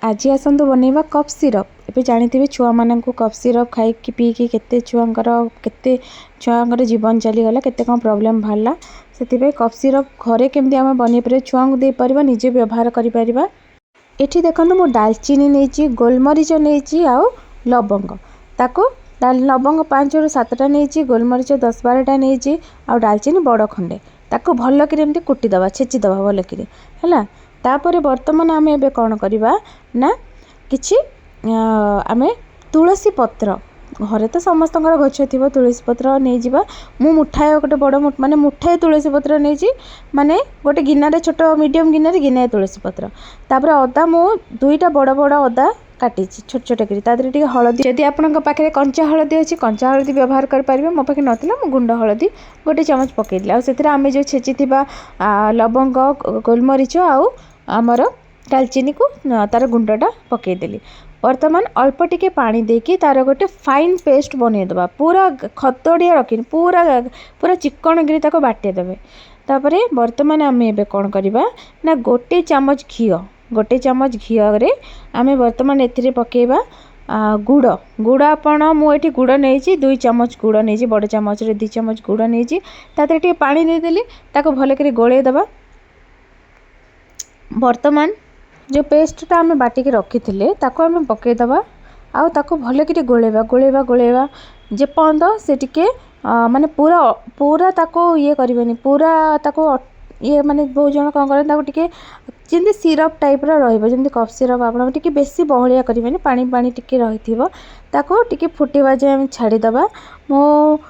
आज आसतु बनैबा cup syrup. ए जानी छुआ मान कप सिरप खाई पीकी केते छुआंकर जीवन चलीगला केते कौन प्रोब्लेम बाहरला से कप सिरप घरे केमती आम बन पारे छुआ को दे पार निजे व्यवहार करें। ये देखो मु डालचीनी नहीं गोलमरीच नहीं आउ लवंग ताको लवंग 5 ରୁ 7टा नहीं गोलमरीच 10-12टा नहीं आउ डालचीनी बड़ खंडे ताको भल कि कुटीदबा छेचिदबा भल कि है। तापर बर्तमान आम ए कौन करवा ना कि आम तुलसी पत्र घरे तो समस्त गछ थी तुलसी पत्र नहीं जावा मु मुठाए गोटे बड़ माने मुठाए तुलसी पत्र नहीं माने गोटे गिनारे छोट मीडियम गिनारे गिनाए तुलसी पत्र तापर अदा मु 2टा बड़ बड़ अदा काटी छोट छोट कर हलदी जदि आपण पाखे कंचा हलदी अच्छी कंचा हलदी व्यवहार करेंगे मो पाखे नाला मु गुंड हलदी गोटे चामच पकईदे आम जो छेची लवंग गोलमरीच आउ आमर डालचीनी को तार गुंडटा पकईदेली। बर्तमान अल्प टिके पानी देकी तार गोटे फाइन पेस्ट बनईदबा पूरा खतड़िया रखी पूरा पूरा चिकन गिरी ताको बाटेदेवे। तापर बर्तमान आम ए कौन करवा ना गोटे चामच घी रे आम बर्तमान ए पकेबा गुड़ गुड़ आपण मुझे गुड़ नहीं 2 चामच गुड़ नहीं बड़ चामच 2 चामच गुड़ नहीं ताते पानी देदेली ताको भल कर गोले दबा। बर्तमान जो पेस्टटा आम बाटिक रखी थे ताको आम पकईदबा आउ ताको भल कि गोलेबा गोलेबा गोलेबा जेपर्यंत से टिके माने पूरा पूरा ताको ये करें पूरा ताको ये माने बहुत जन कौन करें जमी सिरप टाइप रही कप सिरप आप बेसी बहलिया करें पानी पानी टिके रही ताको फुटेबा जे आम छाड़ीदबा। मो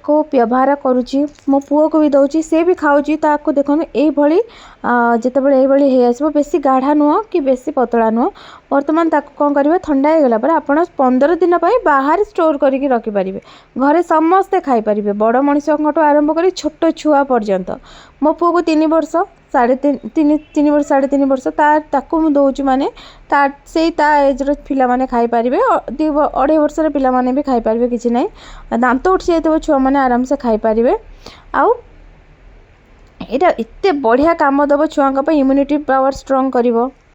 को व्यवहार करुँची मो पुओ को भी दौची सी भी खाऊँगी ताको देखो ये जिते बड़े हो आसो बेसी गाढ़ा नुह कि बेसी पतला नुह। बर्तमान ताको कौन करेंगे ठंडा हो गला आप 15 दिन बाहर स्टोर करके रखिपारे घरे समस्ते खाईपारे बड़ मनीष आरंभ कर छोट छुआ पर्यंत। मो पुओ को 3 वर्ष 3.5 वर्ष 3.5 वर्ष ताकू मुझे दौची माने से एज्र पिला माने खाईपारे 2.5 वर्ष पिला माने भी खाईपारे किसी ना दांत उठी जाइए छुआ मैंने आराम से खाईपारे। आउ यहाँ एत बढ़िया काम दब छुआ इम्यूनिटी पावर स्ट्रंग कर